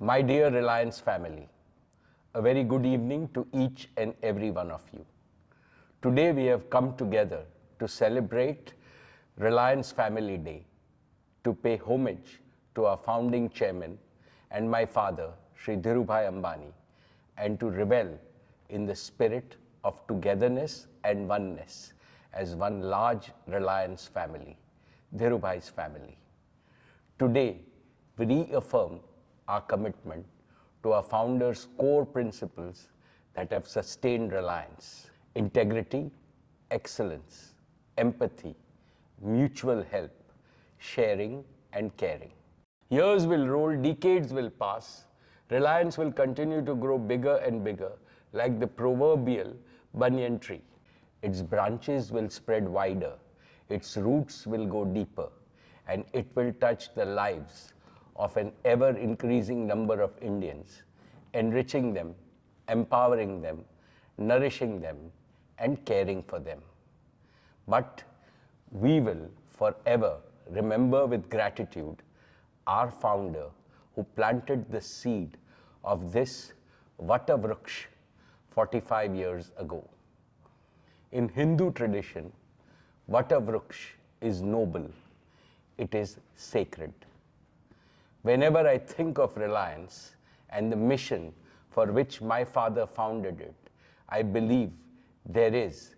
My dear Reliance family, a very good evening to each and every one of you. Today we have come together to celebrate Reliance Family Day, to pay homage to our founding chairman and my father, Shri Dhirubhai Ambani, and to revel in the spirit of togetherness and oneness as one large Reliance family, Dhirubhai's family. Today, we reaffirm our commitment to our founder's core principles that have sustained Reliance: integrity, excellence, empathy, mutual help, sharing and caring. Years will roll, decades will pass. Reliance will continue to grow bigger and bigger, like the proverbial banyan tree. Its branches will spread wider, its roots will go deeper, and it will touch the lives of an ever-increasing number of Indians, enriching them, empowering them, nourishing them, and caring for them. But we will forever remember with gratitude our founder who planted the seed of this Vata Vruksh 45 years ago. In Hindu tradition, Vata Vruksh is noble, it is sacred. Whenever I think of Reliance and the mission for which my father founded it, I believe there is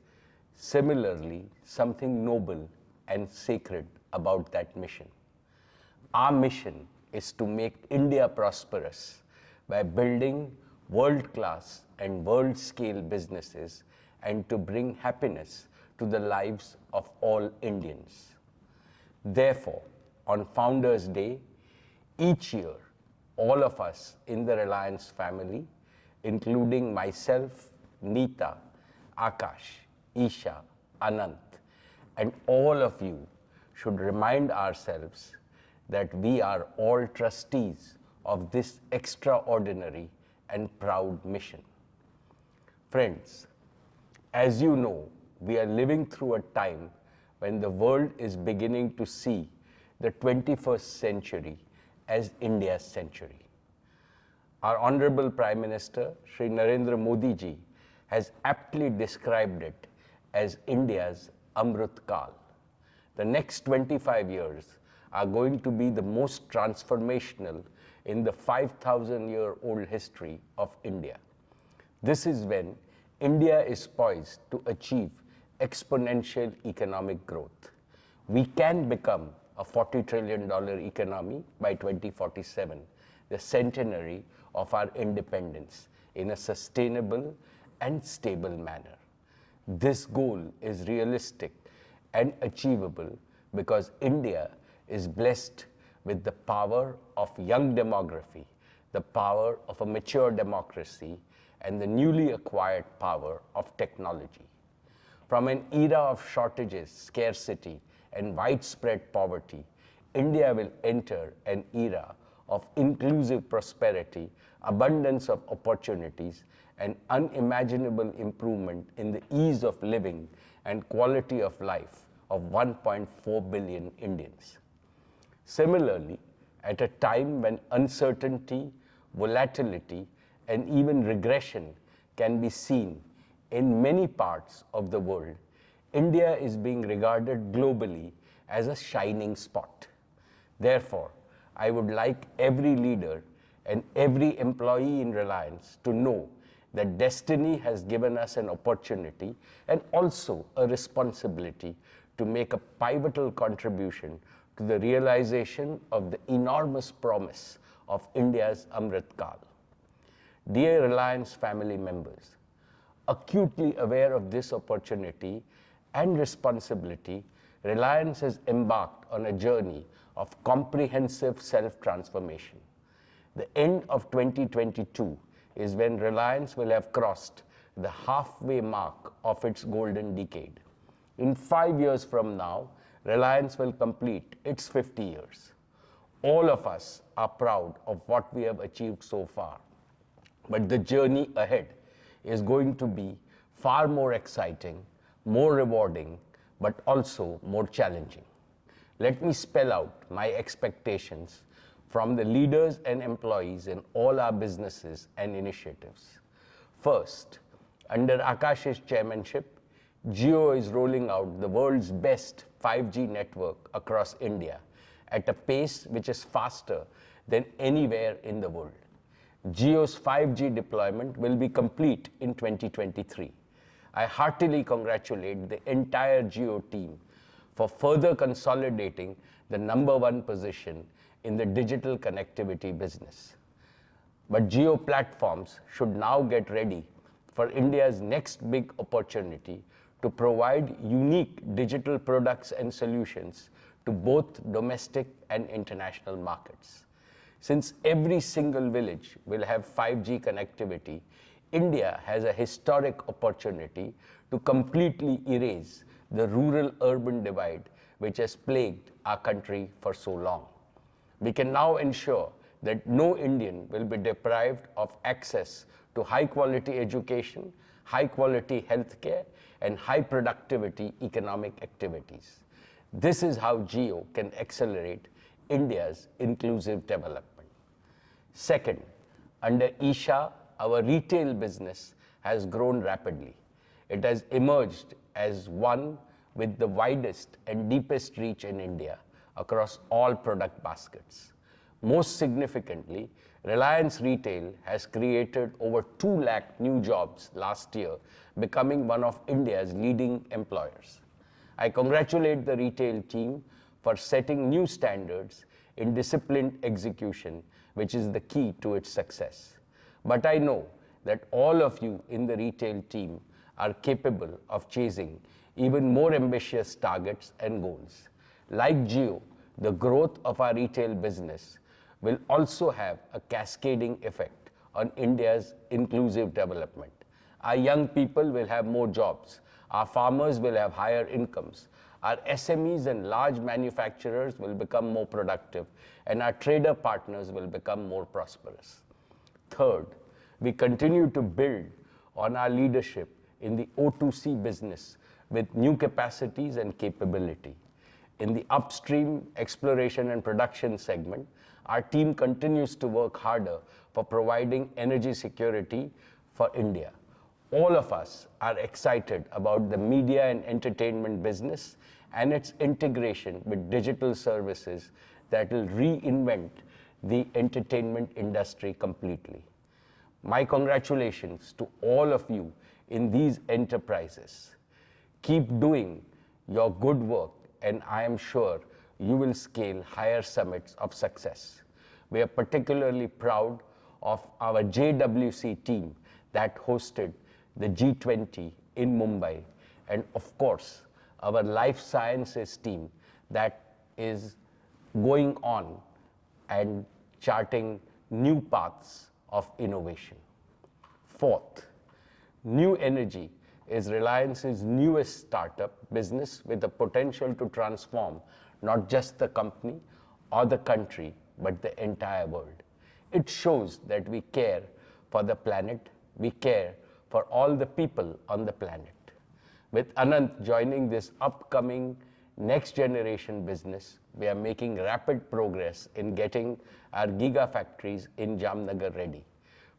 similarly something noble and sacred about that mission. Our mission is to make India prosperous by building world-class and world-scale businesses and to bring happiness to the lives of all Indians. Therefore, on Founders' Day, each year, all of us in the Reliance family, including myself, Neeta, Akash, Isha, Anant, and all of you should remind ourselves that we are all trustees of this extraordinary and proud mission. Friends, as you know, we are living through a time when the world is beginning to see the 21st century as India's century. Our Honorable Prime Minister, Shri Narendra Modi ji, has aptly described it as India's Amrit Kal. The next 25 years are going to be the most transformational in the 5,000-year-old history of India. This is when India is poised to achieve exponential economic growth. We can become a $40 trillion economy by 2047, the centenary of our independence, in a sustainable and stable manner. This goal is realistic and achievable because India is blessed with the power of young demography, the power of a mature democracy, and the newly acquired power of technology. From an era of shortages, scarcity, and widespread poverty, India will enter an era of inclusive prosperity, abundance of opportunities, and unimaginable improvement in the ease of living and quality of life of 1.4 billion Indians. Similarly, at a time when uncertainty, volatility, and even regression can be seen in many parts of the world, India is being regarded globally as a shining spot. Therefore, I would like every leader and every employee in Reliance to know that destiny has given us an opportunity and also a responsibility to make a pivotal contribution to the realization of the enormous promise of India's Amrit Kal. Dear Reliance family members, acutely aware of this opportunity and responsibility, Reliance has embarked on a journey of comprehensive self-transformation. The end of 2022 is when Reliance will have crossed the halfway mark of its golden decade. In 5 years from now, Reliance will complete its 50 years. All of us are proud of what we have achieved so far, but the journey ahead is going to be far more exciting, more rewarding, but also more challenging. Let me spell out my expectations from the leaders and employees in all our businesses and initiatives. First, under Akash's chairmanship, Jio is rolling out the world's best 5G network across India at a pace which is faster than anywhere in the world. Jio's 5G deployment will be complete in 2023. I heartily congratulate the entire Jio team for further consolidating the #1 position in the digital connectivity business. But Jio platforms should now get ready for India's next big opportunity to provide unique digital products and solutions to both domestic and international markets. Since every single village will have 5G connectivity, India has a historic opportunity to completely erase the rural-urban divide which has plagued our country for so long. We can now ensure that no Indian will be deprived of access to high-quality education, high-quality healthcare, and high-productivity economic activities. This is how Jio can accelerate India's inclusive development. Second, under Isha, our retail business has grown rapidly. It has emerged as one with the widest and deepest reach in India across all product baskets. Most significantly, Reliance Retail has created over 2 lakh new jobs last year, becoming one of India's leading employers. I congratulate the retail team for setting new standards in disciplined execution, which is the key to its success. But I know that all of you in the retail team are capable of chasing even more ambitious targets and goals. Like Jio, the growth of our retail business will also have a cascading effect on India's inclusive development. Our young people will have more jobs, our farmers will have higher incomes, our SMEs and large manufacturers will become more productive, and our trader partners will become more prosperous. Third, we continue to build on our leadership in the O2C business with new capacities and capability. In the upstream exploration and production segment, our team continues to work harder for providing energy security for India. All of us are excited about the media and entertainment business and its integration with digital services that will reinvent the entertainment industry completely. My congratulations to all of you in these enterprises. Keep doing your good work, and I am sure you will scale higher summits of success. We are particularly proud of our JWC team that hosted the G20 in Mumbai, and of course, our life sciences team that is going on and charting new paths of innovation. Fourth, New Energy is Reliance's newest startup business with the potential to transform not just the company or the country, but the entire world. It shows that we care for the planet, we care for all the people on the planet. With Anant joining this upcoming next generation business, we are making rapid progress in getting our gigafactories in Jamnagar ready.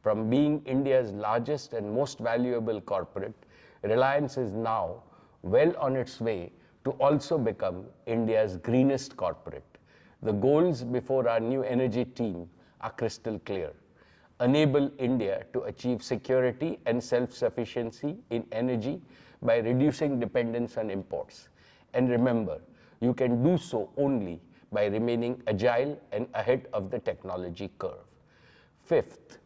From being India's largest and most valuable corporate, Reliance is now well on its way to also become India's greenest corporate. The goals before our new energy team are crystal clear. Enable India to achieve security and self-sufficiency in energy by reducing dependence on imports. And remember, you can do so only by remaining agile and ahead of the technology curve. Fifth,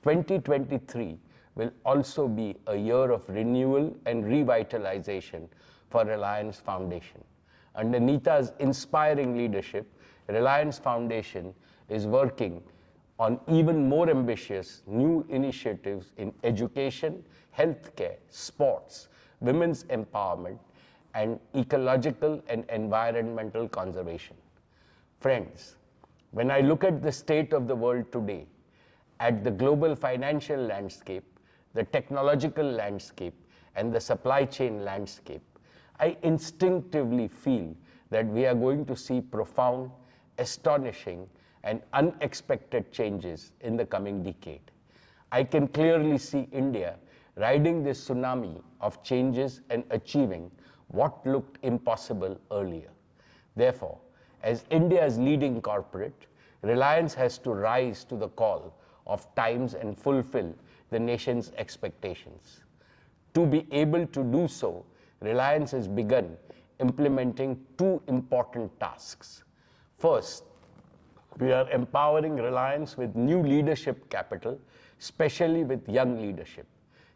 2023 will also be a year of renewal and revitalization for Reliance Foundation. Under Neeta's inspiring leadership, Reliance Foundation is working on even more ambitious new initiatives in education, healthcare, sports, women's empowerment, and ecological and environmental conservation. Friends, when I look at the state of the world today, at the global financial landscape, the technological landscape, and the supply chain landscape, I instinctively feel that we are going to see profound, astonishing, and unexpected changes in the coming decade. I can clearly see India riding this tsunami of changes and achieving what looked impossible earlier. Therefore, as India's leading corporate, Reliance has to rise to the call of times and fulfill the nation's expectations. To be able to do so, Reliance has begun implementing two important tasks. First, we are empowering Reliance with new leadership capital, especially with young leadership.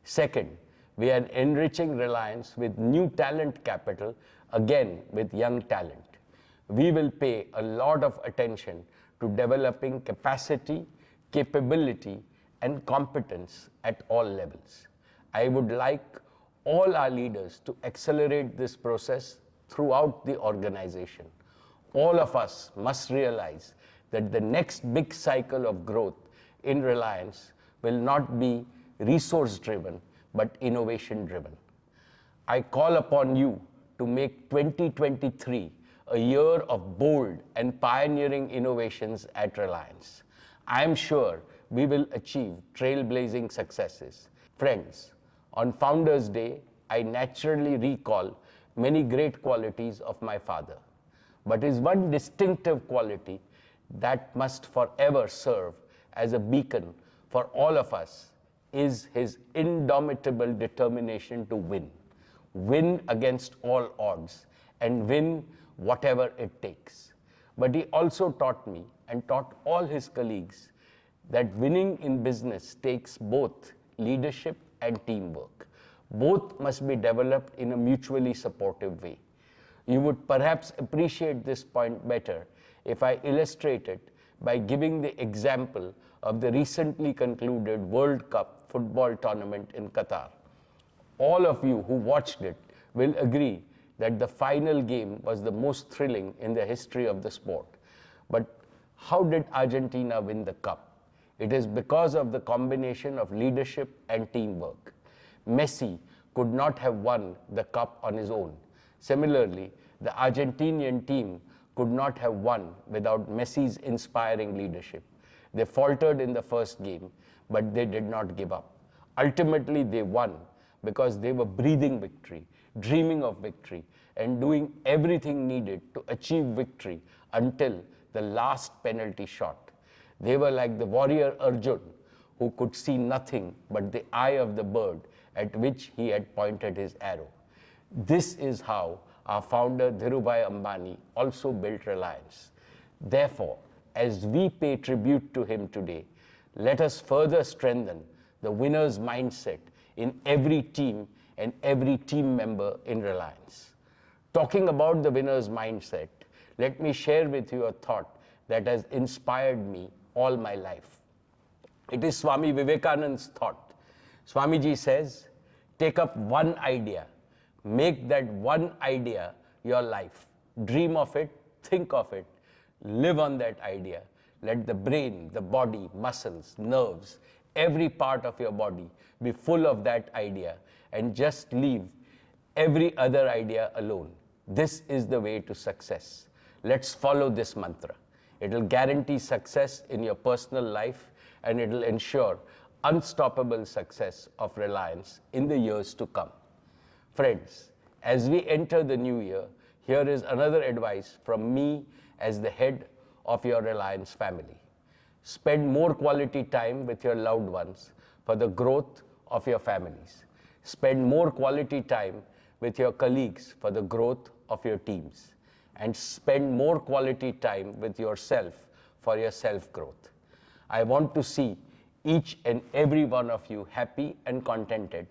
Second, we are enriching Reliance with new talent capital, again with young talent. We will pay a lot of attention to developing capacity, capability, and competence at all levels. I would like all our leaders to accelerate this process throughout the organization. All of us must realize that the next big cycle of growth in Reliance will not be resource-driven, but innovation-driven. I call upon you to make 2023 a year of bold and pioneering innovations at Reliance. I am sure we will achieve trailblazing successes. Friends, on Founders' Day, I naturally recall many great qualities of my father. But his one distinctive quality that must forever serve as a beacon for all of us is his indomitable determination to win. Win against all odds and win whatever it takes. But he also taught me and taught all his colleagues that winning in business takes both leadership and teamwork. Both must be developed in a mutually supportive way. You would perhaps appreciate this point better if I illustrate it by giving the example of the recently concluded World Cup football tournament in Qatar. All of you who watched it will agree that the final game was the most thrilling in the history of the sport. But how did Argentina win the cup? It is because of the combination of leadership and teamwork. Messi could not have won the cup on his own. Similarly, the Argentinian team could not have won without Messi's inspiring leadership. They faltered in the first game, but they did not give up. Ultimately, they won because they were breathing victory, dreaming of victory, and doing everything needed to achieve victory until the last penalty shot. They were like the warrior Arjun, who could see nothing but the eye of the bird at which he had pointed his arrow. This is how our founder Dhirubhai Ambani also built Reliance. Therefore, as we pay tribute to him today, let us further strengthen the winner's mindset in every team and every team member in Reliance. Talking about the winner's mindset, let me share with you a thought that has inspired me all my life. It is Swami Vivekananda's thought. Swamiji says, take up one idea, make that one idea your life. Dream of it, think of it, live on that idea. Let the brain, the body, muscles, nerves, every part of your body be full of that idea and just leave every other idea alone. This is the way to success. Let's follow this mantra. It will guarantee success in your personal life and it will ensure unstoppable success of Reliance in the years to come. Friends, as we enter the new year, here is another advice from me as the head of your Reliance family. Spend more quality time with your loved ones for the growth of your families. Spend more quality time with your colleagues for the growth of your teams. And spend more quality time with yourself for your self-growth. I want to see each and every one of you happy and contented,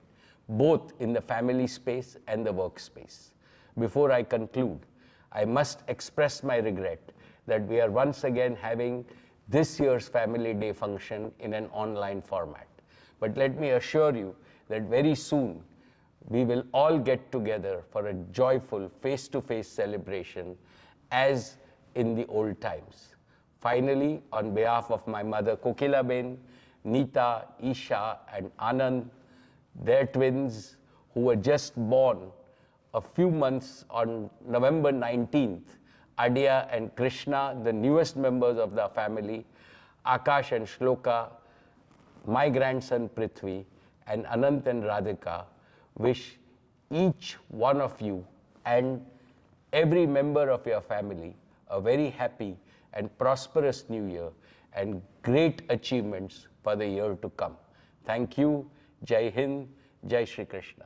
both in the family space and the workspace. Before I conclude, I must express my regret that we are once again having this year's Family Day function in an online format. But let me assure you that very soon we will all get together for a joyful face-to-face celebration as in the old times. Finally, on behalf of my mother Kokilaben, Neeta, Isha and Anand, their twins who were just born a few months on November 19th, Adya and Krishna, the newest members of the family, Akash and Shloka, my grandson Prithvi, and Anant and Radhika, wish each one of you and every member of your family a very happy and prosperous new year and great achievements for the year to come. Thank you. Jai Hind, Jai Shri Krishna.